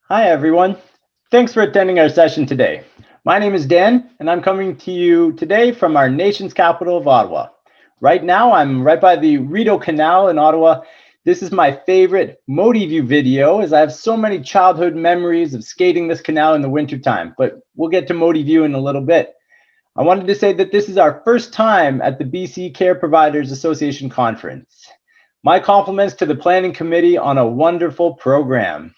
Hi, everyone. Thanks for attending our session today. My name is Dan, and I'm coming to you today from our nation's capital of Ottawa. Right now, I'm right by the Rideau Canal in Ottawa. This is my favorite Motiview video, as I have so many childhood memories of skating this canal in the wintertime, but we'll get to Motiview in a little bit. I wanted to say that this is our first time at the BC Care Providers Association conference. My compliments to the planning committee on a wonderful program.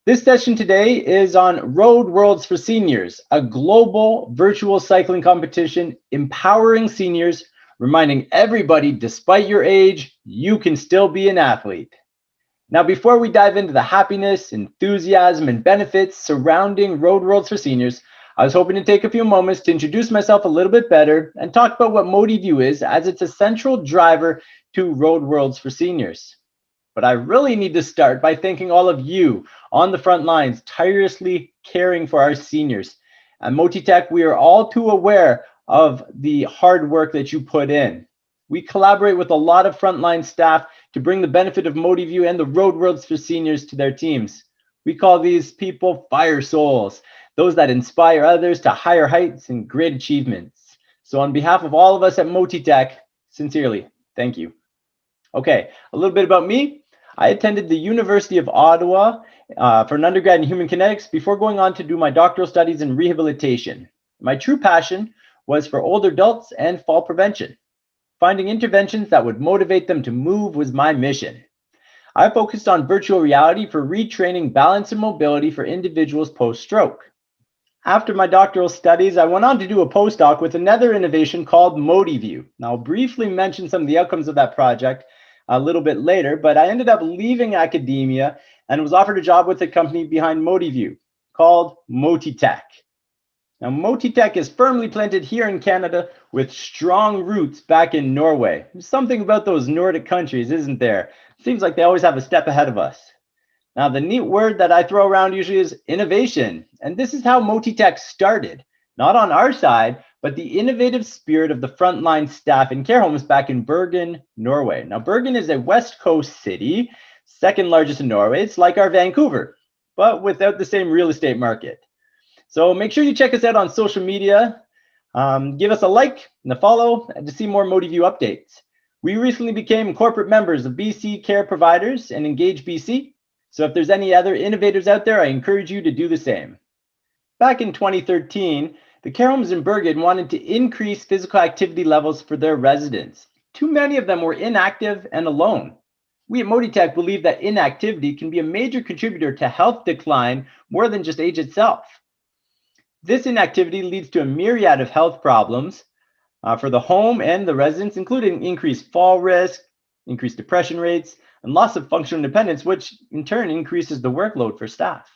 This session today is on Road Worlds for Seniors, a global virtual cycling competition empowering seniors, reminding everybody, despite your age, you can still be an athlete. Now, before we dive into the happiness, enthusiasm, and benefits surrounding Road Worlds for Seniors, I was hoping to take a few moments to introduce myself a little bit better and talk about what Motiview is, as it's a central driver to Road Worlds for Seniors. But I really need to start by thanking all of you on the front lines, tirelessly caring for our seniors. At Motitech, we are all too aware of the hard work that you put in. We collaborate with a lot of frontline staff to bring the benefit of Motiview and the Road Worlds for Seniors to their teams. We call these people fire souls, those that inspire others to higher heights and great achievements. So on behalf of all of us at Motitech, sincerely, thank you. Okay, a little bit about me. I attended the University of Ottawa for an undergrad in human kinetics before going on to do my doctoral studies in rehabilitation. My true passion was for older adults and fall prevention. Finding interventions that would motivate them to move was my mission. I focused on virtual reality for retraining balance and mobility for individuals post-stroke. After my doctoral studies, I went on to do a postdoc with another innovation called Motiview. Now, I'll briefly mention some of the outcomes of that project a little bit later, but I ended up leaving academia and was offered a job with the company behind Motiview called Motitech. Now, Motitech is firmly planted here in Canada with strong roots back in Norway. There's something about those Nordic countries, isn't there? Seems like they always have a step ahead of us. Now, the neat word that I throw around usually is innovation. And this is how Motitech started, not on our side, but the innovative spirit of the frontline staff in care homes back in Bergen, Norway. Now, Bergen is a West Coast city, second largest in Norway. It's like our Vancouver, but without the same real estate market. So make sure you check us out on social media. Give us a like and a follow to see more Motiview updates. We recently became corporate members of BC Care Providers and Engage BC. So if there's any other innovators out there, I encourage you to do the same. Back in 2013, the care homes in Bergen wanted to increase physical activity levels for their residents. Too many of them were inactive and alone. We at Motitech believe that inactivity can be a major contributor to health decline more than just age itself. This inactivity leads to a myriad of health problems for the home and the residents, including increased fall risk, increased depression rates, and loss of functional independence, which in turn increases the workload for staff.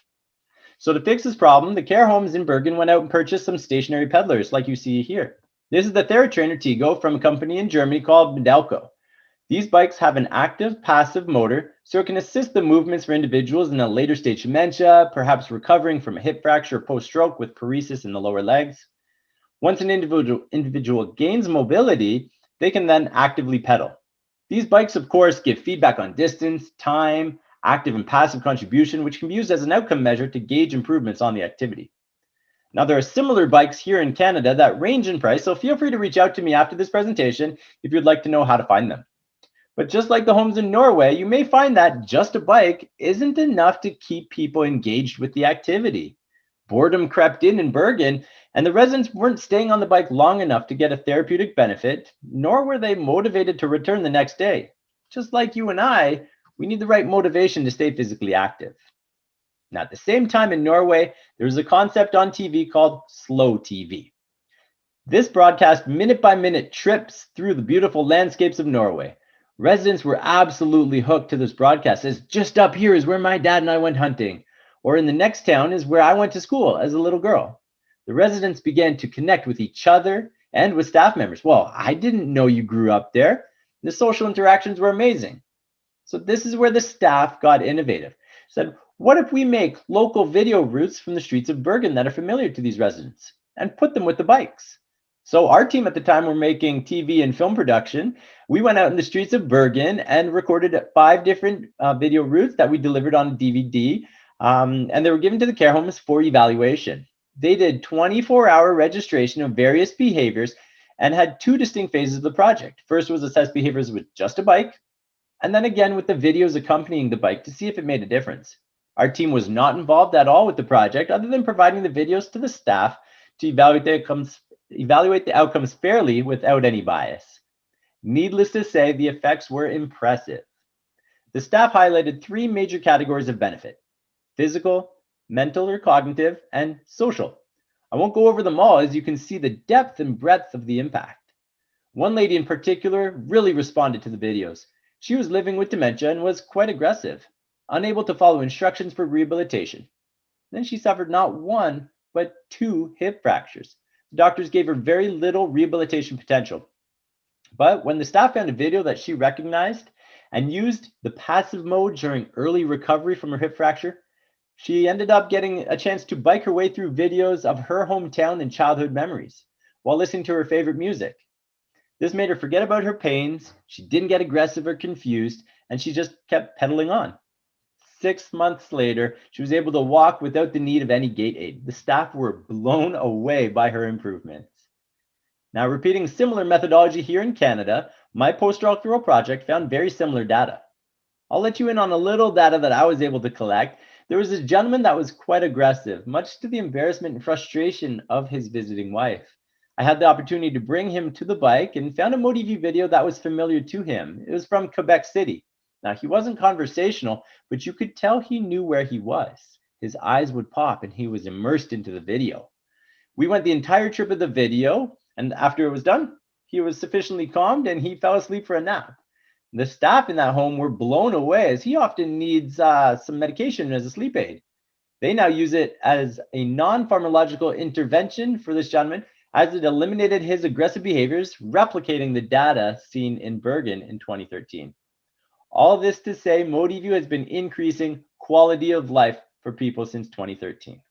So to fix this problem, the care homes in Bergen went out and purchased some stationary pedalers like you see here. This is the TheraTrainer Tigo from a company in Germany called Medalco. These bikes have an active passive motor, so it can assist the movements for individuals in a later stage dementia, perhaps recovering from a hip fracture post-stroke with paresis in the lower legs. Once an individual gains mobility, they can then actively pedal. These bikes, of course, give feedback on distance, time, active and passive contribution, which can be used as an outcome measure to gauge improvements on the activity. Now, there are similar bikes here in Canada that range in price, so feel free to reach out to me after this presentation if you'd like to know how to find them. But just like the homes in Norway, you may find that just a bike isn't enough to keep people engaged with the activity. Boredom crept in Bergen, and the residents weren't staying on the bike long enough to get a therapeutic benefit, nor were they motivated to return the next day. Just like you and I, we need the right motivation to stay physically active. Now, at the same time in Norway, there's a concept on TV called slow TV. This broadcast minute by minute trips through the beautiful landscapes of Norway. Residents were absolutely hooked to this broadcast, as just up here is where my dad and I went hunting, or in the next town is where I went to school as a little girl. The residents began to connect with each other and with staff members. Well, I didn't know you grew up there. The social interactions were amazing. So this is where the staff got innovative. Said, what if we make local video routes from the streets of Bergen that are familiar to these residents and put them with the bikes? So our team at the time were making TV and film production. We went out in the streets of Bergen and recorded 5 different video routes that we delivered on DVD And they were given to the care homes for evaluation. They did 24-hour registration of various behaviors and had two distinct phases of the project. First was assess behaviors with just a bike, and then again with the videos accompanying the bike to see if it made a difference. Our team was not involved at all with the project other than providing the videos to the staff to evaluate the outcomes fairly without any bias. Needless to say, the effects were impressive. The staff highlighted three major categories of benefit: physical, mental or cognitive, and social. I won't go over them all, as you can see the depth and breadth of the impact. One lady in particular really responded to the videos. She was living with dementia and was quite aggressive, unable to follow instructions for rehabilitation. Then she suffered not one, but two hip fractures. The doctors gave her very little rehabilitation potential. But when the staff found a video that she recognized and used the passive mode during early recovery from her hip fracture, she ended up getting a chance to bike her way through videos of her hometown and childhood memories while listening to her favorite music. This made her forget about her pains. She didn't get aggressive or confused, and she just kept pedaling on. 6 months later, she was able to walk without the need of any gait aid. The staff were blown away by her improvements. Now, repeating similar methodology here in Canada, my postdoctoral project found very similar data. I'll let you in on a little data that I was able to collect. There was a gentleman that was quite aggressive, much to the embarrassment and frustration of his visiting wife. I had the opportunity to bring him to the bike and found a Motiview video that was familiar to him. It was from Quebec City. Now, he wasn't conversational, but you could tell he knew where he was. His eyes would pop and he was immersed into the video. We went the entire trip of the video, and after it was done, he was sufficiently calmed and he fell asleep for a nap. The staff in that home were blown away, as he often needs some medication as a sleep aid. They now use it as a non-pharmacological intervention for this gentleman, as it eliminated his aggressive behaviors, replicating the data seen in Bergen in 2013. All this to say, Motiview has been increasing quality of life for people since 2013.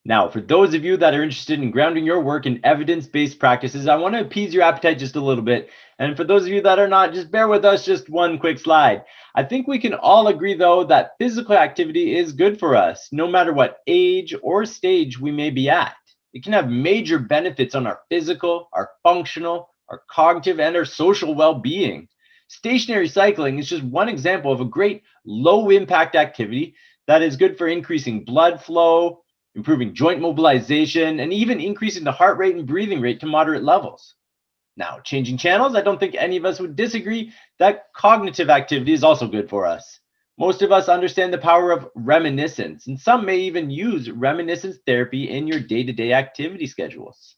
Now, for those of you that are interested in grounding your work in evidence-based practices, I want to appease your appetite just a little bit. And for those of you that are not, just bear with us, just one quick slide. I think we can all agree, though, that physical activity is good for us, no matter what age or stage we may be at. It can have major benefits on our physical, our functional, our cognitive, and our social well-being. Stationary cycling is just one example of a great low-impact activity that is good for increasing blood flow, improving joint mobilization, and even increasing the heart rate and breathing rate to moderate levels. Now, changing channels, I don't think any of us would disagree that cognitive activity is also good for us. Most of us understand the power of reminiscence, and some may even use reminiscence therapy in your day-to-day activity schedules.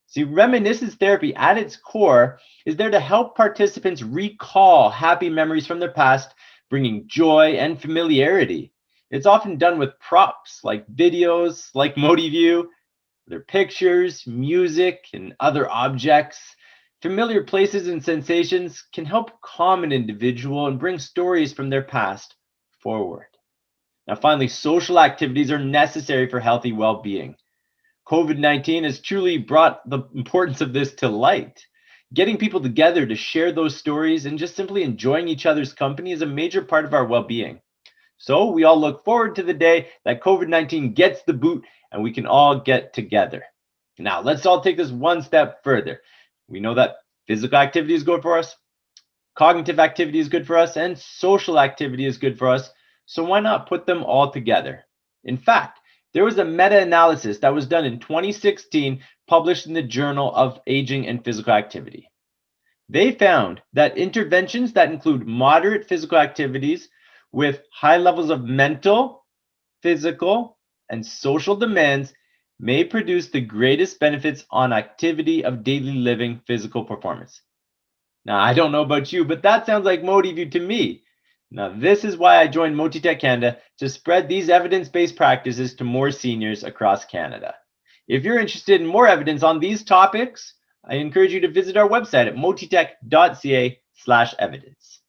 See, reminiscence therapy at its core is there to help participants recall happy memories from their past, bringing joy and familiarity. It's often done with props like videos, like Motiview, their pictures, music, and other objects. Familiar places and sensations can help calm an individual and bring stories from their past forward. Now, finally, social activities are necessary for healthy well-being. COVID-19 has truly brought the importance of this to light. Getting people together to share those stories and just simply enjoying each other's company is a major part of our well-being. So we all look forward to the day that COVID-19 gets the boot and we can all get together. Now, let's all take this one step further. We know that physical activity is good for us, cognitive activity is good for us, and social activity is good for us. So why not put them all together? In fact, there was a meta-analysis that was done in 2016, published in the Journal of Aging and Physical Activity. They found that interventions that include moderate physical activities with high levels of mental, physical, and social demands may produce the greatest benefits on activity of daily living physical performance. Now, I don't know about you, but that sounds like Motiview to me. Now, this is why I joined Motitech Canada, to spread these evidence-based practices to more seniors across Canada. If you're interested in more evidence on these topics, I encourage you to visit our website at motitech.ca/evidence.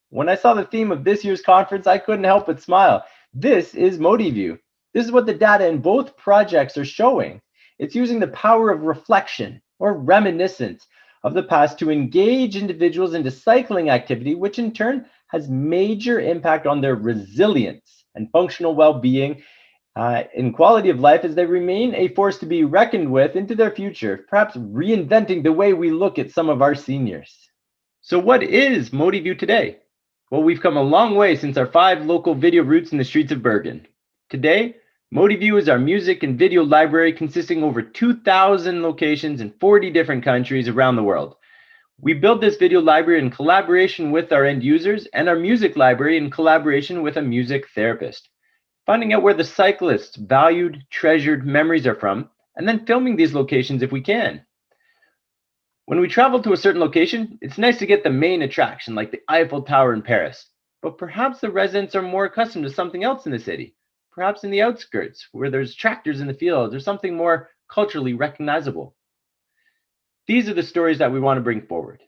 When I saw the theme of this year's conference, I couldn't help but smile. This is Motiview. This is what the data in both projects are showing. It's using the power of reflection or reminiscence of the past to engage individuals into cycling activity, which in turn has major impact on their resilience and functional well-being in quality of life as they remain a force to be reckoned with into their future, perhaps reinventing the way we look at some of our seniors. So what is Motiview today? Well, we've come a long way since our 5 local video routes in the streets of Bergen. Today, Motiview is our music and video library consisting of over 2,000 locations in 40 different countries around the world. We build this video library in collaboration with our end users and our music library in collaboration with a music therapist, finding out where the cyclists' valued, treasured memories are from, and then filming these locations if we can. When we travel to a certain location, it's nice to get the main attraction like the Eiffel Tower in Paris, but perhaps the residents are more accustomed to something else in the city, perhaps in the outskirts where there's tractors in the fields or something more culturally recognizable. These are the stories that we want to bring forward.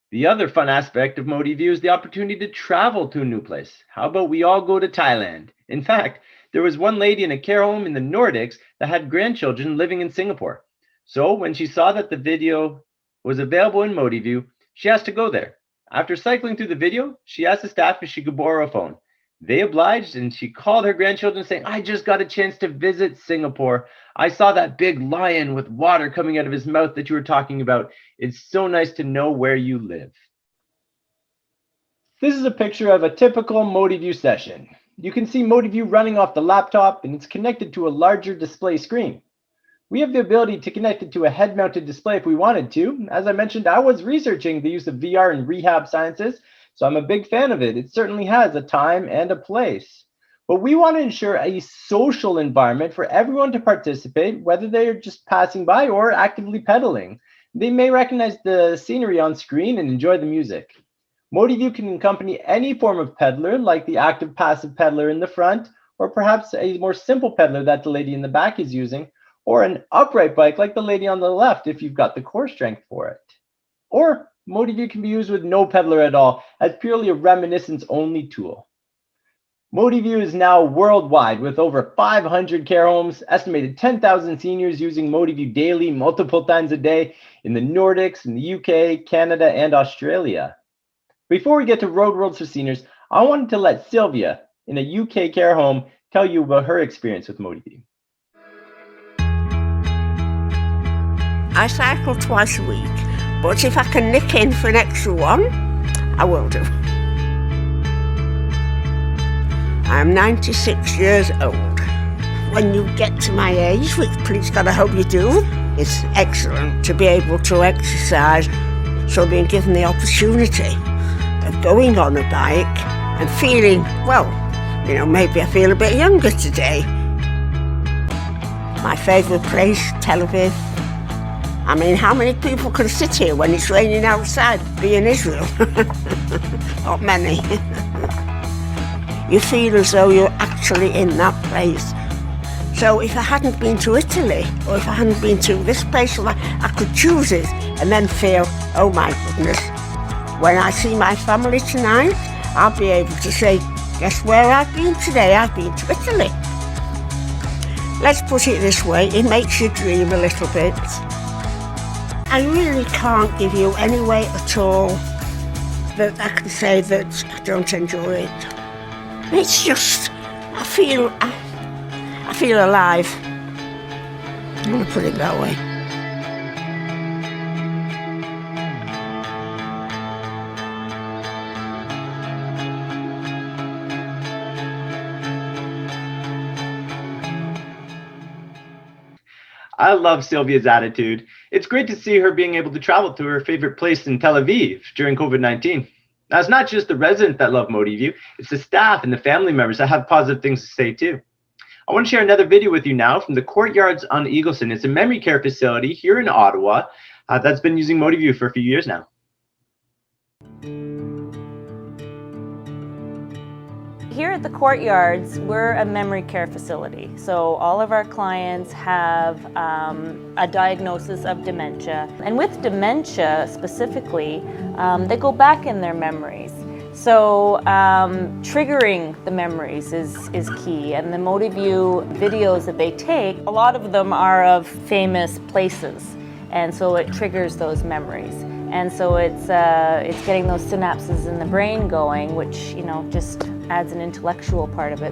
The other fun aspect of Motiview is the opportunity to travel to a new place. How about we all go to Thailand? In fact, there was one lady in a care home in the Nordics that had grandchildren living in Singapore. So when she saw that the video was available in Motiview, she asked to go there. After cycling through the video, she asked the staff if she could borrow a phone. They obliged, and she called her grandchildren saying, "I just got a chance to visit Singapore. I saw that big lion with water coming out of his mouth that you were talking about. It's so nice to know where you live." This is a picture of a typical Motiview session. You can see Motiview running off the laptop, and it's connected to a larger display screen. We have the ability to connect it to a head-mounted display if we wanted to. As I mentioned, I was researching the use of VR in rehab sciences, so I'm a big fan of it. It certainly has a time and a place. But we want to ensure a social environment for everyone to participate, whether they are just passing by or actively pedaling. They may recognize the scenery on screen and enjoy the music. Motiview can accompany any form of peddler, like the active passive peddler in the front, or perhaps a more simple peddler that the lady in the back is using, or an upright bike like the lady on the left if you've got the core strength for it. Or Motiview can be used with no peddler at all, as purely a reminiscence-only tool. Motiview is now worldwide with over 500 care homes, estimated 10,000 seniors using Motiview daily, multiple times a day in the Nordics, in the UK, Canada, and Australia. Before we get to road worlds for seniors, I wanted to let Silvia, in a UK care home, tell you about her experience with Motiview. I cycle twice a week, but if I can nick in for an extra one, I will do. I'm 96 years old. When you get to my age, which please God I hope you do, it's excellent to be able to exercise. So being given the opportunity of going on a bike and feeling, well, maybe I feel a bit younger today. My favourite place, Tel Aviv. I mean, how many people can sit here when it's raining outside, be in Israel? Not many. You feel as though you're actually in that place. So if I hadn't been to Italy, or if I hadn't been to this place, I could choose it and then feel, oh my goodness, when I see my family tonight, I'll be able to say, guess where I've been today? I've been to Italy. Let's put it this way, it makes you dream a little bit. I really can't give you any way at all that I can say that I don't enjoy it. It's just, I feel alive. I'm going to put it that way. I love Silvia's attitude. It's great to see her being able to travel to her favorite place in Tel Aviv during COVID-19. Now, it's not just the residents that love Motiview, it's the staff and the family members that have positive things to say too. I want to share another video with you now from the Courtyards on Eagleson. It's a memory care facility here in Ottawa that's been using Motiview for a few years now. Here at the Courtyards, we're a memory care facility. So all of our clients have a diagnosis of dementia. And with dementia specifically, they go back in their memories. So triggering the memories is key. And the Motiview videos that they take, a lot of them are of famous places. And so it triggers those memories. And so it's getting those synapses in the brain going, which, just adds an intellectual part of it.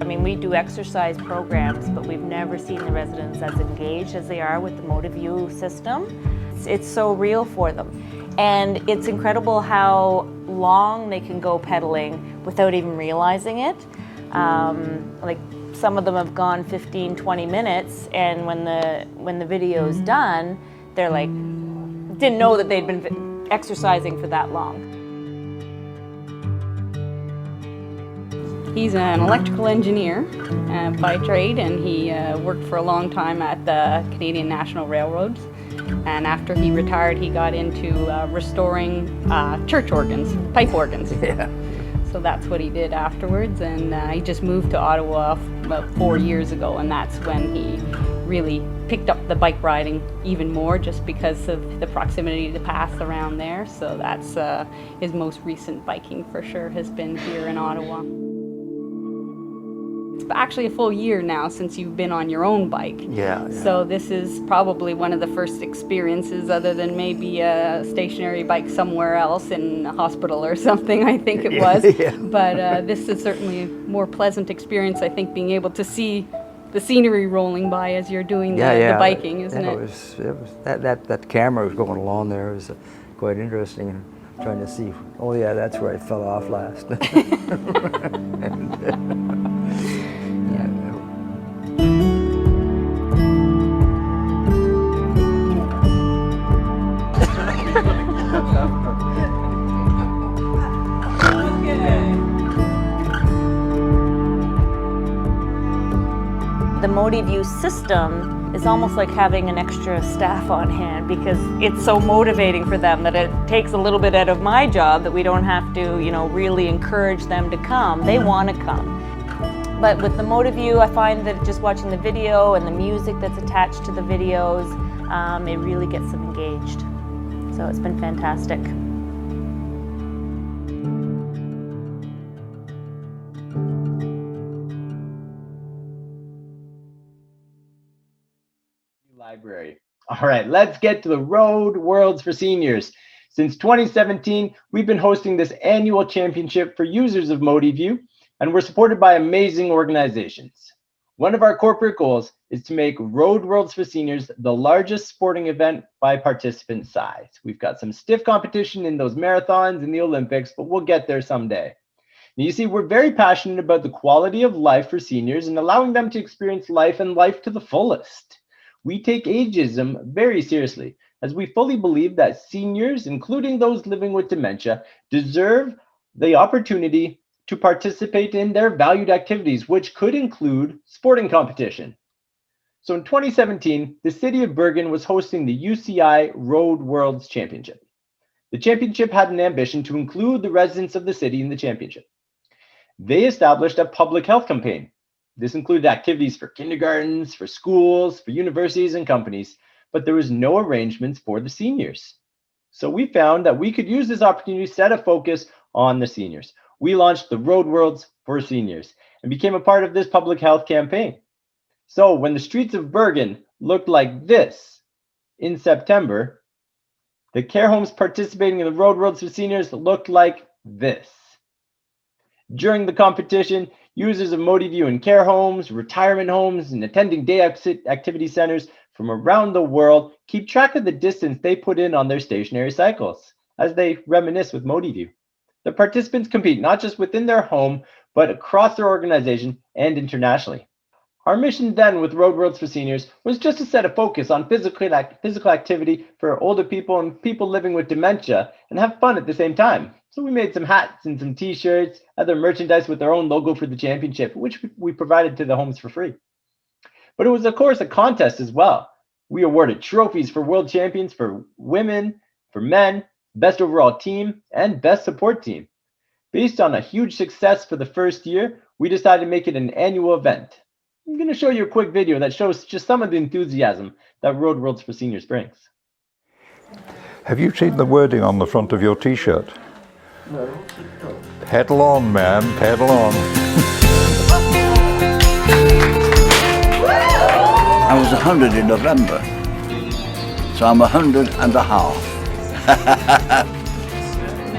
I mean, we do exercise programs, but we've never seen the residents as engaged as they are with the Motiview system. It's so real for them. And it's incredible how long they can go pedaling without even realizing it. Like some of them have gone 15, 20 minutes, and when the video's done, they're like, didn't know that they'd been exercising for that long. He's an electrical engineer by trade, and he worked for a long time at the Canadian National Railroads. And after he retired, he got into restoring church organs, pipe organs. Yeah. So that's what he did afterwards, and he just moved to Ottawa about 4 years ago, and that's when he really picked up the bike riding even more, just because of the proximity to paths around there. So that's his most recent biking for sure has been here in Ottawa. It's actually a full year now since you've been on your own bike. Yeah. So this is probably one of the first experiences, other than maybe a stationary bike somewhere else in a hospital or something, I think it was. Yeah. But this is certainly a more pleasant experience, I think, being able to see the scenery rolling by as you're doing the biking, isn't it? It was that camera was going along there. It was quite interesting, and trying to see. Oh yeah, that's where I fell off last. The Motiview system is almost like having an extra staff on hand, because it's so motivating for them that it takes a little bit out of my job, that we don't have to, really encourage them to come. They want to come. But with the Motiview, I find that just watching the video and the music that's attached to the videos, it really gets them engaged. So it's been fantastic. Library. All right, let's get to the Road Worlds for Seniors. Since 2017, we've been hosting this annual championship for users of Motiview, and we're supported by amazing organizations. One of our corporate goals is to make Road Worlds for Seniors the largest sporting event by participant size. We've got some stiff competition in those marathons and the Olympics, but we'll get there someday. Now, you see, we're very passionate about the quality of life for seniors and allowing them to experience life and life to the fullest. We take ageism very seriously, as we fully believe that seniors, including those living with dementia, deserve the opportunity to participate in their valued activities, which could include sporting competition. So in 2017, the city of Bergen was hosting the UCI Road Worlds Championship. The championship had an ambition to include the residents of the city in the championship. They established a public health campaign. This included activities for kindergartens, for schools, for universities and companies, but there was no arrangements for the seniors. So we found that we could use this opportunity to set a focus on the seniors. We launched the Road Worlds for Seniors and became a part of this public health campaign. So when the streets of Bergen looked like this in September, the care homes participating in the Road Worlds for Seniors looked like this. During the competition, users of Motiview in care homes, retirement homes, and attending day activity centers from around the world keep track of the distance they put in on their stationary cycles as they reminisce with Motiview. The participants compete not just within their home, but across their organization and internationally. Our mission then with Road Worlds for Seniors was just to set a focus on physical activity for older people and people living with dementia and have fun at the same time. So we made some hats and some t-shirts, other merchandise with our own logo for the championship, which we provided to the homes for free. But it was, of course, a contest as well. We awarded trophies for world champions for women, for men, best overall team, and best support team. Based on a huge success for the first year, we decided to make it an annual event. I'm going to show you a quick video that shows just some of the enthusiasm that Road Worlds for Seniors brings. Have you seen the wording on the front of your t-shirt? No. Pedal on, man, pedal on. I was 100 in November, so I'm 100 and a half. I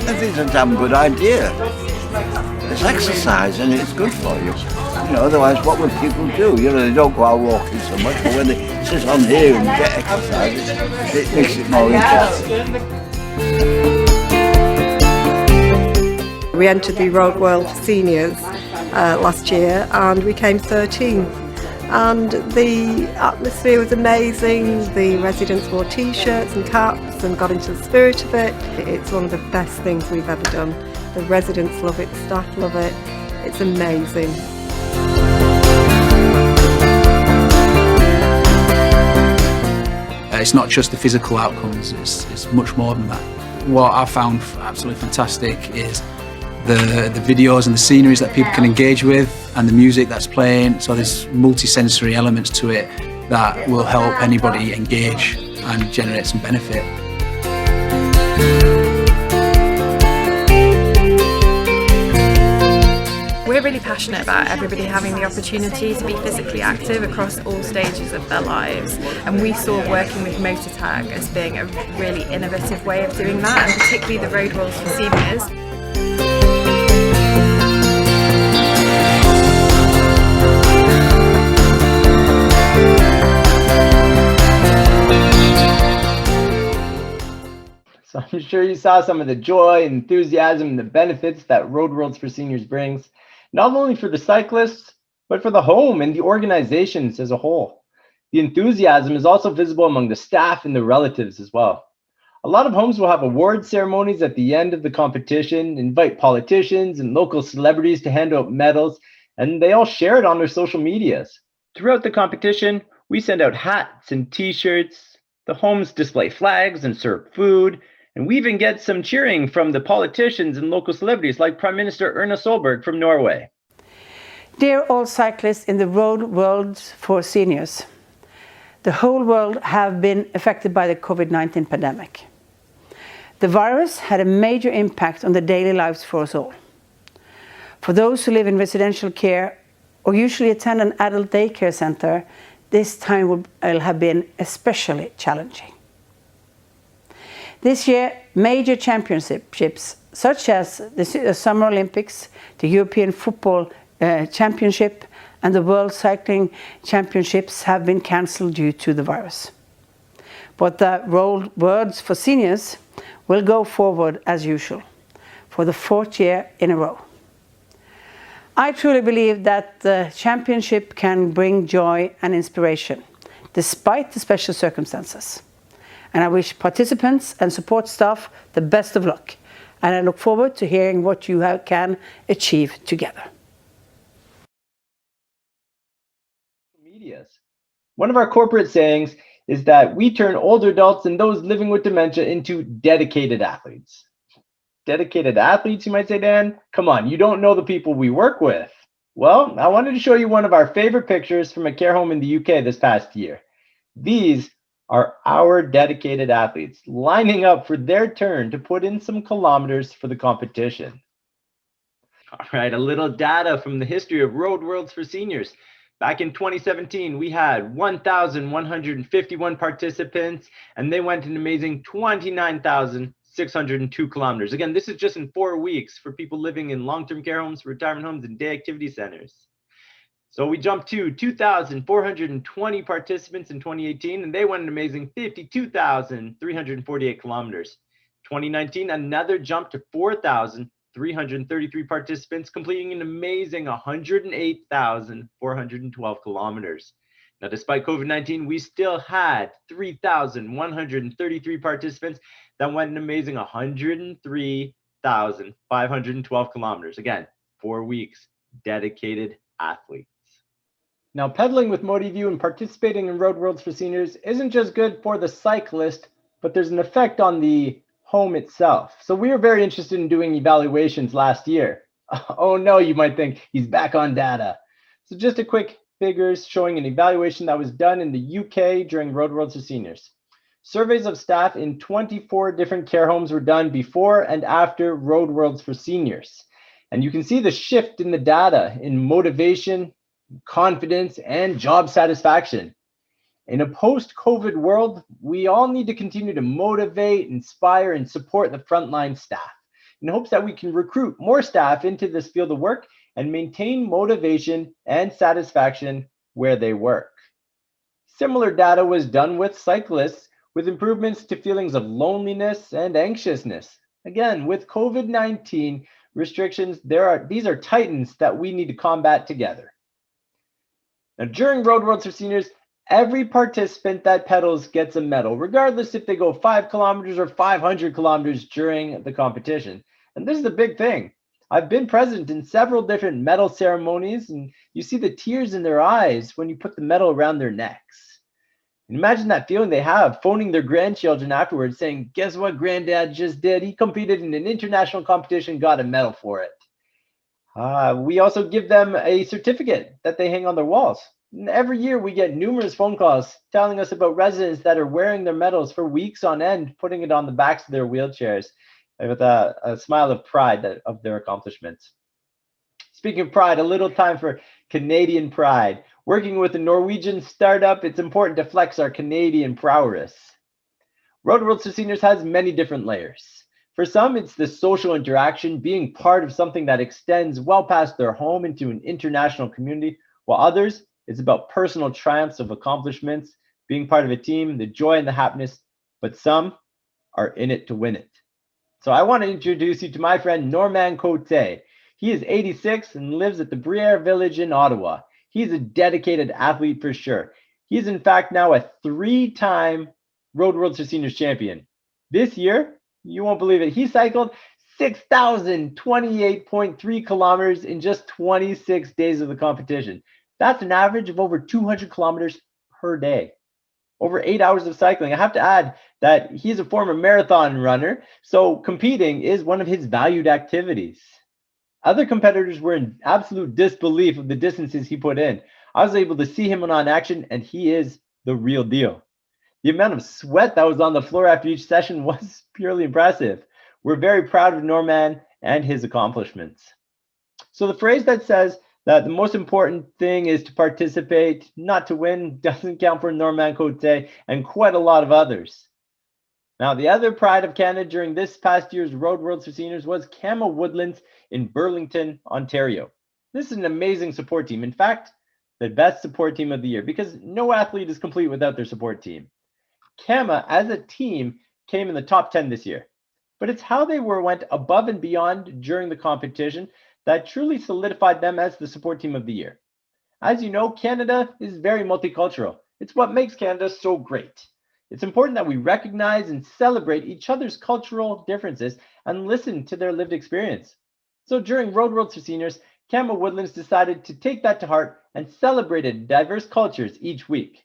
think it's a damn good idea. It's exercise and it's good for you. You know, otherwise what would people do? You know, they don't go out walking so much, but when they sit on here and get exercise, it makes it more interesting. We entered the Road World for Seniors last year and we came 13th. And the atmosphere was amazing. The residents wore t-shirts and caps and got into the spirit of it. It's one of the best things we've ever done. The residents love it, the staff love it. It's amazing. It's not just the physical outcomes, it's much more than that. What I found absolutely fantastic is the videos and the sceneries that people can engage with and the music that's playing. So there's multi-sensory elements to it that will help anybody engage and generate some benefit. We're really passionate about everybody having the opportunity to be physically active across all stages of their lives, and we saw working with Motitech as being a really innovative way of doing that, and particularly the road rolls for seniors. So I'm sure you saw some of the joy, enthusiasm, and the benefits that Road Worlds for Seniors brings, not only for the cyclists, but for the home and the organizations as a whole. The enthusiasm is also visible among the staff and the relatives as well. A lot of homes will have award ceremonies at the end of the competition, invite politicians and local celebrities to hand out medals, and they all share it on their social medias. Throughout the competition, we send out hats and t-shirts. The homes display flags and serve food. And we even get some cheering from the politicians and local celebrities like Prime Minister Erna Solberg from Norway. Dear all cyclists in the Road Worlds for Seniors, the whole world have been affected by the COVID-19 pandemic. The virus had a major impact on the daily lives for us all. For those who live in residential care or usually attend an adult daycare center, this time will have been especially challenging. This year, major championships such as the Summer Olympics, the European Football Championship and the World Cycling Championships have been cancelled due to the virus. But the Road Worlds for Seniors will go forward as usual for the 4th year in a row. I truly believe that the championship can bring joy and inspiration despite the special circumstances. And I wish participants and support staff the best of luck. And I look forward to hearing what you can achieve together. One of our corporate sayings is that we turn older adults and those living with dementia into dedicated athletes. Dedicated athletes, you might say, Dan? Come on, you don't know the people we work with. Well, I wanted to show you one of our favorite pictures from a care home in the UK this past year. These are our dedicated athletes lining up for their turn to put in some kilometers for the competition. All right, a little data from the history of Road Worlds for Seniors. Back in 2017, we had 1,151 participants, and they went an amazing 29,602 kilometers. Again, this is just in 4 weeks for people living in long-term care homes, retirement homes, and day activity centers. So we jumped to 2,420 participants in 2018, and they went an amazing 52,348 kilometers. 2019, another jump to 4,333 participants, completing an amazing 108,412 kilometers. Now, despite COVID-19, we still had 3,133 participants that went an amazing 103,512 kilometers. Again, 4 weeks, dedicated athletes. Now, pedaling with Motiview and participating in Road Worlds for Seniors isn't just good for the cyclist, but there's an effect on the home itself. So we were very interested in doing evaluations last year. Oh no, you might think, he's back on data. So just a quick figures showing an evaluation that was done in the UK during Road Worlds for Seniors. Surveys of staff in 24 different care homes were done before and after Road Worlds for Seniors. And you can see the shift in the data in motivation, confidence, and job satisfaction. In a post-COVID world, we all need to continue to motivate, inspire, and support the frontline staff in hopes that we can recruit more staff into this field of work and maintain motivation and satisfaction where they work. Similar data was done with cyclists, with improvements to feelings of loneliness and anxiousness. Again, with COVID-19 restrictions, these are titans that we need to combat together. Now, during Road Worlds for Seniors, every participant that pedals gets a medal, regardless if they go 5 kilometers or 500 kilometers during the competition. And this is the big thing. I've been present in several different medal ceremonies, and you see the tears in their eyes when you put the medal around their necks. And imagine that feeling they have, phoning their grandchildren afterwards saying, guess what granddad just did? He competed in an international competition, got a medal for it. We also give them a certificate that they hang on their walls. And every year we get numerous phone calls telling us about residents that are wearing their medals for weeks on end, putting it on the backs of their wheelchairs with a smile of pride of their accomplishments. Speaking of pride, a little time for Canadian pride. Working with a Norwegian startup, it's important to flex our Canadian prowess. Road Worlds for Seniors has many different layers. For some, it's the social interaction, being part of something that extends well past their home into an international community, while others, it's about personal triumphs of accomplishments, being part of a team, the joy and the happiness, but some are in it to win it. So I want to introduce you to my friend Normancote. He is 86 and lives at the Briere Village in Ottawa. He's a dedicated athlete for sure. He's in fact now a 3-time Road Worlds for Seniors champion. This year, you won't believe it, he cycled 6,028.3 kilometers in just 26 days of the competition. That's an average of over 200 kilometers per day. Over 8 hours of cycling. I have to add that he's a former marathon runner, so competing is one of his valued activities. Other competitors were in absolute disbelief of the distances he put in. I was able to see him on action, and he is the real deal. The amount of sweat that was on the floor after each session was purely impressive. We're very proud of Norman and his accomplishments. So the phrase that says that the most important thing is to participate, not to win, doesn't count for Normancote and quite a lot of others. Now, the other pride of Canada during this past year's Road Worlds for Seniors was Campbell Woodlands in Burlington, Ontario. This is an amazing support team. In fact, the best support team of the year, because no athlete is complete without their support team. CAMA as a team came in the top 10 this year, but it's how they went above and beyond during the competition that truly solidified them as the support team of the year. As you know, Canada is very multicultural. It's what makes Canada so great. It's important that we recognize and celebrate each other's cultural differences and listen to their lived experience. So during Road Worlds for Seniors, Campbell Woodlands decided to take that to heart and celebrated diverse cultures each week.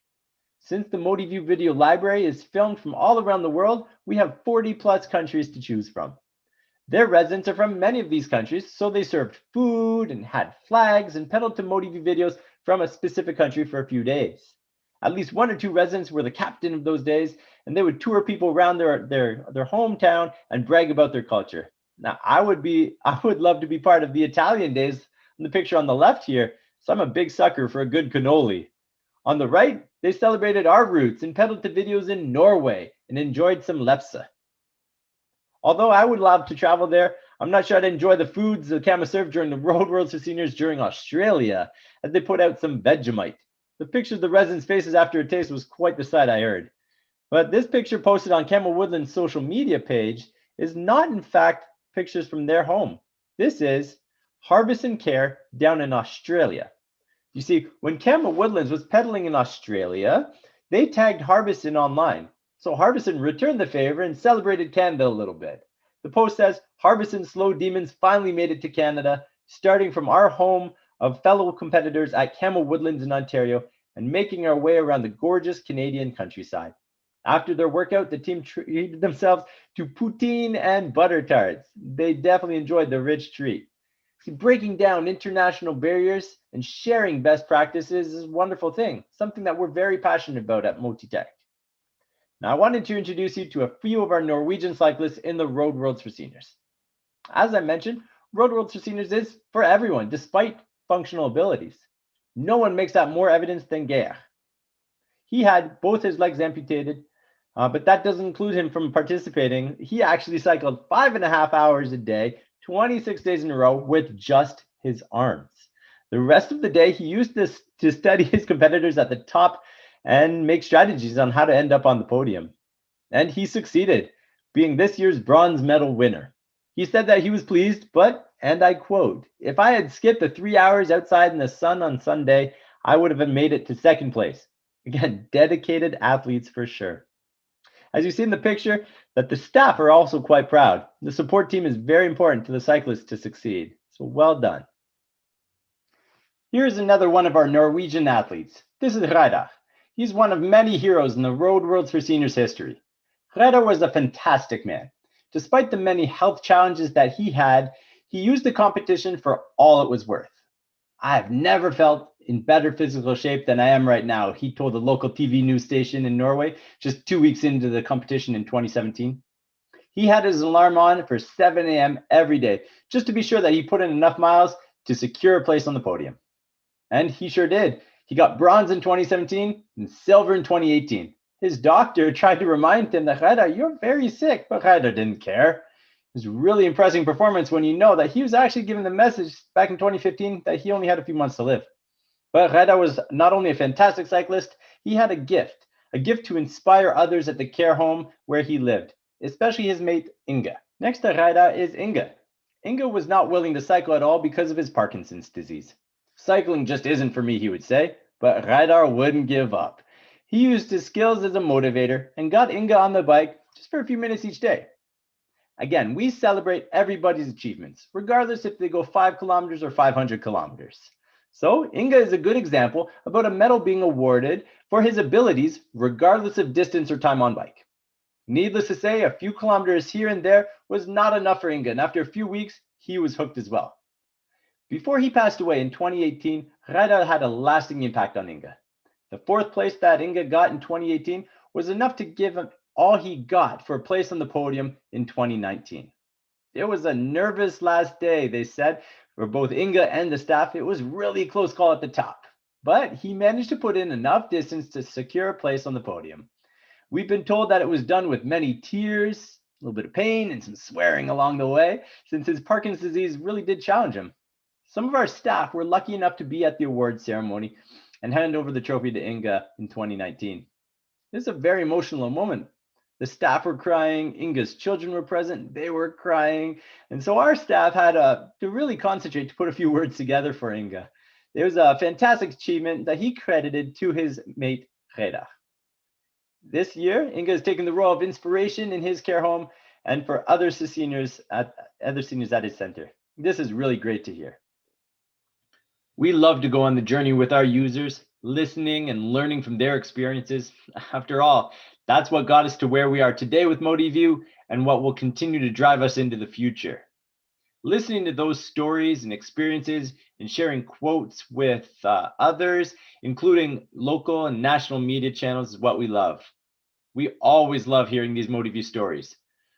Since the Motiview video library is filmed from all around the world, we have 40 plus countries to choose from. Their residents are from many of these countries, so they served food and had flags and pedaled to Motiview videos from a specific country for a few days. At least 1 or 2 residents were the captain of those days, and they would tour people around their hometown and brag about their culture. Now, I would love to be part of the Italian days in the picture on the left here, so I'm a big sucker for a good cannoli. On the right, they celebrated our roots and pedaled to videos in Norway and enjoyed some lefse. Although I would love to travel there, I'm not sure I'd enjoy the foods the CAMA served during the Road Worlds for Seniors during Australia, as they put out some Vegemite. The picture of the residents' faces after a taste was quite the sight, I heard. But this picture posted on Campbell Woodland's social media page is not in fact pictures from their home. This is Harbison Care down in Australia. You see, when Campbell Woodlands was pedaling in Australia, they tagged Harbison online. So Harbison returned the favor and celebrated Canada a little bit. The post says, Harbison Slow Demons finally made it to Canada, starting from our home of fellow competitors at Campbell Woodlands in Ontario and making our way around the gorgeous Canadian countryside. After their workout, the team treated themselves to poutine and butter tarts. They definitely enjoyed the rich treat. See, breaking down international barriers and sharing best practices is a wonderful thing, something that we're very passionate about at Motitech. Now, I wanted to introduce you to a few of our Norwegian cyclists in the Road Worlds for Seniors. As I mentioned, Road Worlds for Seniors is for everyone, despite functional abilities. No one makes that more evidence than Geir. He had both his legs amputated, but that doesn't include him from participating. He actually cycled 5.5 hours a day, 26 days in a row with just his arms. The rest of the day, he used this to study his competitors at the top and make strategies on how to end up on the podium. And he succeeded, being this year's bronze medal winner. He said that he was pleased, but, and I quote, "If I had skipped the 3 hours outside in the sun on Sunday, I would have made it to second place." Again, dedicated athletes for sure. As you see in the picture, that the staff are also quite proud. The support team is very important to the cyclists to succeed. So well done. Here's another one of our Norwegian athletes. This is Reidar. He's one of many heroes in the Road Worlds for Seniors history. Reidar was a fantastic man. Despite the many health challenges that he had, he used the competition for all it was worth. "I've never felt in better physical shape than I am right now," he told a local TV news station in Norway just 2 weeks into the competition in 2017. He had his alarm on for 7 a.m. every day, just to be sure that he put in enough miles to secure a place on the podium. And he sure did. He got bronze in 2017 and silver in 2018. His doctor tried to remind him that, "Reidar, you're very sick," but Reidar didn't care. It was a really impressive performance when you know that he was actually given the message back in 2015 that he only had a few months to live. But Reidar was not only a fantastic cyclist, he had a gift to inspire others at the care home where he lived, especially his mate Inge. Next to Reidar is Inge. Inge was not willing to cycle at all because of his Parkinson's disease. "Cycling just isn't for me," he would say, but Reidar wouldn't give up. He used his skills as a motivator and got Inge on the bike just for a few minutes each day. Again, we celebrate everybody's achievements, regardless if they go 5 kilometers or 500 kilometers. So Inge is a good example about a medal being awarded for his abilities, regardless of distance or time on bike. Needless to say, a few kilometers here and there was not enough for Inge, and after a few weeks, he was hooked as well. Before he passed away in 2018, Reidar had a lasting impact on Inge. The 4th place that Inge got in 2018 was enough to give him all he got for a place on the podium in 2019. It was a nervous last day, they said, for both Inge and the staff. It was really a close call at the top, but he managed to put in enough distance to secure a place on the podium. We've been told that it was done with many tears, a little bit of pain, and some swearing along the way, since his Parkinson's disease really did challenge him. Some of our staff were lucky enough to be at the awards ceremony and hand over the trophy to Inge in 2019. This is a very emotional moment. The staff were crying, Inge's children were present, they were crying, and so our staff had to really concentrate to put a few words together for Inge. It was a fantastic achievement that he credited to his mate Reidar. This year, Inge has taken the role of inspiration in his care home and for other seniors at his center. This is really great to hear. We love to go on the journey with our users, listening and learning from their experiences. After all, that's what got us to where we are today with Motiview and what will continue to drive us into the future. Listening to those stories and experiences and sharing quotes with others, including local and national media channels, is what we love. We always love hearing these Motiview stories.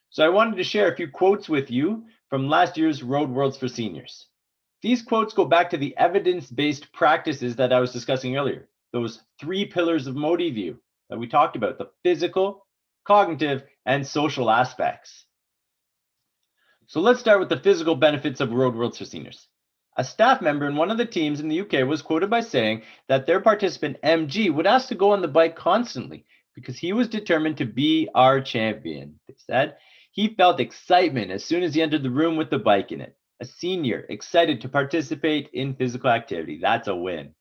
So I wanted to share a few quotes with you from last year's Road Worlds for Seniors. These quotes go back to the evidence-based practices that I was discussing earlier, those 3 pillars of Motiview that we talked about, the physical, cognitive, and social aspects. So let's start with the physical benefits of Road Worlds for Seniors. A staff member in one of the teams in the UK was quoted by saying that their participant MG would ask to go on the bike constantly because he was determined to be our champion. They said he felt excitement as soon as he entered the room with the bike in it. A senior excited to participate in physical activity. That's a win.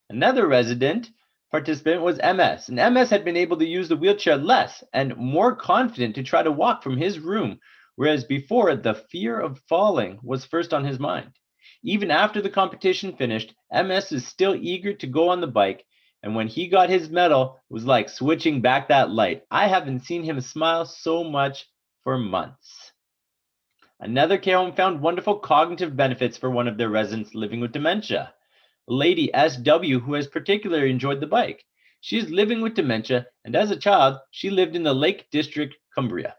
Another resident participant was MS, and MS had been able to use the wheelchair less and more confident to try to walk from his room, whereas before the fear of falling was first on his mind. Even after the competition finished, MS is still eager to go on the bike, and when he got his medal, it was like switching back that light. I haven't seen him smile so much for months. Another care home found wonderful cognitive benefits for one of their residents living with dementia. Lady SW, who has particularly enjoyed the bike. She is living with dementia, and as a child, she lived in the Lake District, Cumbria.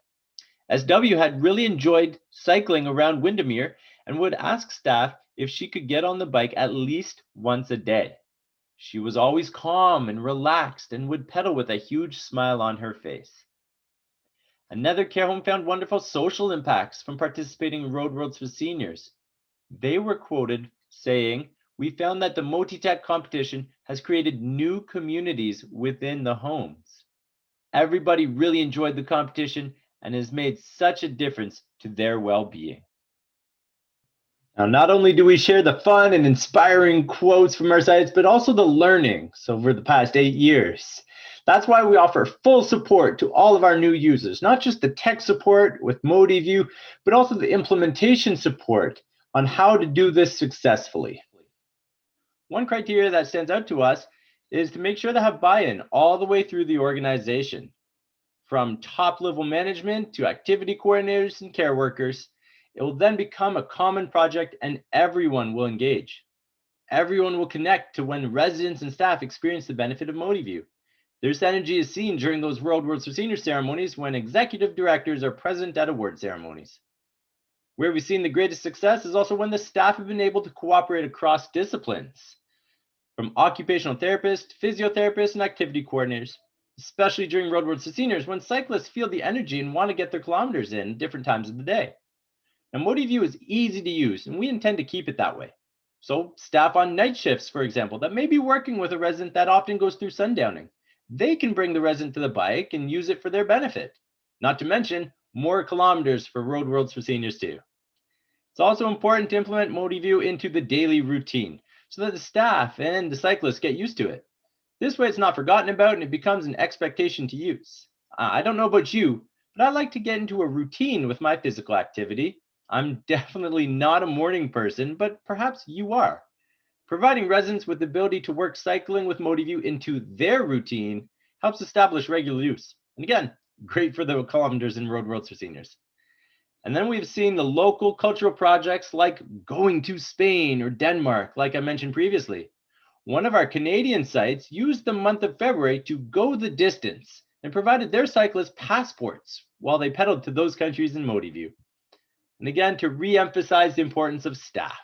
SW had really enjoyed cycling around Windermere and would ask staff if she could get on the bike at least once a day. She was always calm and relaxed and would pedal with a huge smile on her face. Another care home found wonderful social impacts from participating in Road Worlds for Seniors. They were quoted saying, "We found that the Motitech competition has created new communities within the homes. Everybody really enjoyed the competition and has made such a difference to their well-being." Now, not only do we share the fun and inspiring quotes from our sites, but also the learnings over the past 8 years. That's why we offer full support to all of our new users, not just the tech support with Motiview, but also the implementation support on how to do this successfully. One criteria that stands out to us is to make sure to have buy-in all the way through the organization, from top-level management to activity coordinators and care workers. It will then become a common project and everyone will engage. Everyone will connect to when residents and staff experience the benefit of Motiview. This energy is seen during those World Awards for Senior ceremonies when executive directors are present at award ceremonies. Where we've seen the greatest success is also when the staff have been able to cooperate across disciplines, from occupational therapists, physiotherapists, and activity coordinators, especially during Road Awards for Seniors when cyclists feel the energy and want to get their kilometers in at different times of the day. Now, Motiview is easy to use, and we intend to keep it that way. So staff on night shifts, for example, that may be working with a resident that often goes through sundowning, they can bring the resident to the bike and use it for their benefit. Not to mention more kilometers for Road Worlds for Seniors too. It's also important to implement Motiview into the daily routine so that the staff and the cyclists get used to it. This way it's not forgotten about and it becomes an expectation to use. I don't know about you, but I like to get into a routine with my physical activity. I'm definitely not a morning person, but perhaps you are. Providing residents with the ability to work cycling with Motiview into their routine helps establish regular use. And again, great for the kilometers in Road Worlds for Seniors. And then we've seen the local cultural projects like going to Spain or Denmark, like I mentioned previously. One of our Canadian sites used the month of February to go the distance and provided their cyclists passports while they pedaled to those countries in Motiview. And again, to re-emphasize the importance of staff.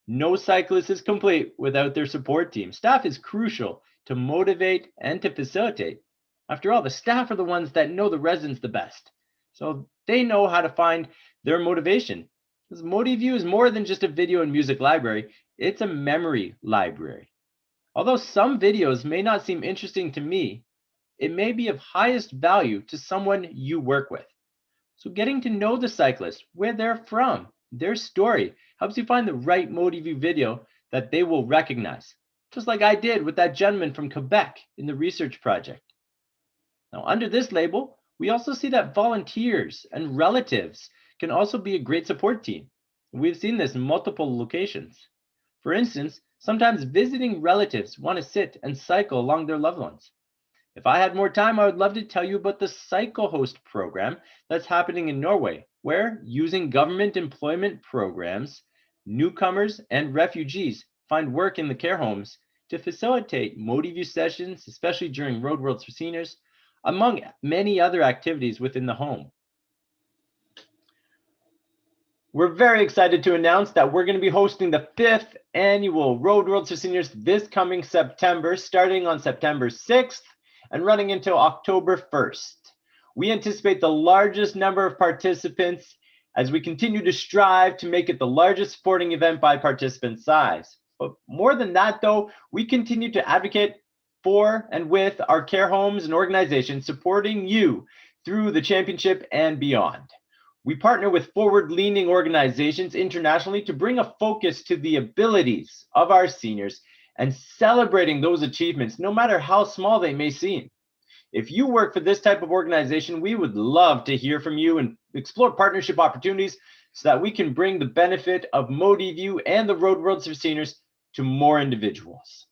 No cyclist is complete without their support team. Staff is crucial to motivate and to facilitate. After all, the staff are the ones that know the residents the best. So they know how to find their motivation. Because Motiview is more than just a video and music library, it's a memory library. Although some videos may not seem interesting to me, it may be of highest value to someone you work with. So getting to know the cyclist, where they're from, their story, helps you find the right Motiview video that they will recognize, just like I did with that gentleman from Quebec in the research project. Now, under this label, we also see that volunteers and relatives can also be a great support team. We've seen this in multiple locations. For instance, sometimes visiting relatives want to sit and cycle along their loved ones. If I had more time, I would love to tell you about the Cycle Host program that's happening in Norway, where using government employment programs, newcomers and refugees find work in the care homes to facilitate Motiview sessions, especially during Road Worlds for Seniors, among many other activities within the home. We're very excited to announce that we're going to be hosting the 5th annual Road Worlds for Seniors this coming September, starting on September 6th and running until October 1st. We anticipate the largest number of participants as we continue to strive to make it the largest sporting event by participant size. But more than that though, we continue to advocate for and with our care homes and organizations supporting you through the championship and beyond. We partner with forward-leaning organizations internationally to bring a focus to the abilities of our seniors and celebrating those achievements, no matter how small they may seem. If you work for this type of organization, we would love to hear from you and explore partnership opportunities so that we can bring the benefit of Motiview and the Road Worlds for Seniors to more individuals.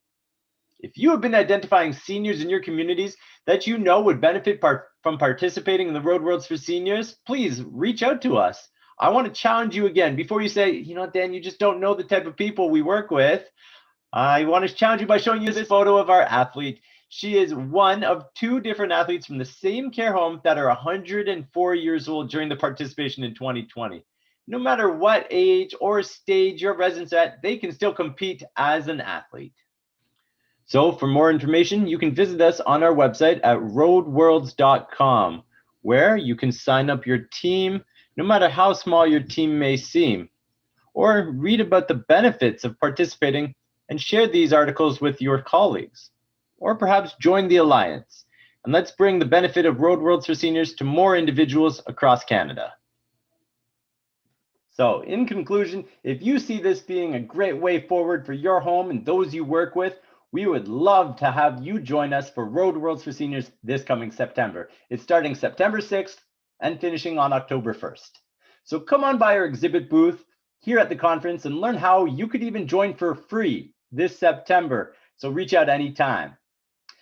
If you have been identifying seniors in your communities that you know would benefit from participating in the Road Worlds for Seniors, please reach out to us. I want to challenge you again before you say, you know, Dan, you just don't know the type of people we work with. I want to challenge you by showing you this photo of our athlete. She is one of 2 different athletes from the same care home that are 104 years old during the participation in 2020. No matter what age or stage your residents at, they can still compete as an athlete. So for more information, you can visit us on our website at roadworlds.com, where you can sign up your team, no matter how small your team may seem. or read about the benefits of participating and share these articles with your colleagues. Or perhaps join the Alliance, and let's bring the benefit of Road Worlds for Seniors to more individuals across Canada. So in conclusion, if you see this being a great way forward for your home and those you work with, we would love to have you join us for Road Worlds for Seniors this coming September. It's starting September 6th and finishing on October 1st. So come on by our exhibit booth here at the conference and learn how you could even join for free this September. So reach out anytime.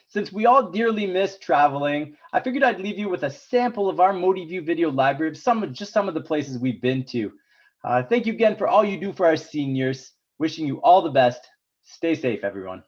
Since we all dearly miss traveling, I figured I'd leave you with a sample of our Motiview video library of some of the places we've been to. Thank you again for all you do for our seniors. Wishing you all the best. Stay safe, everyone.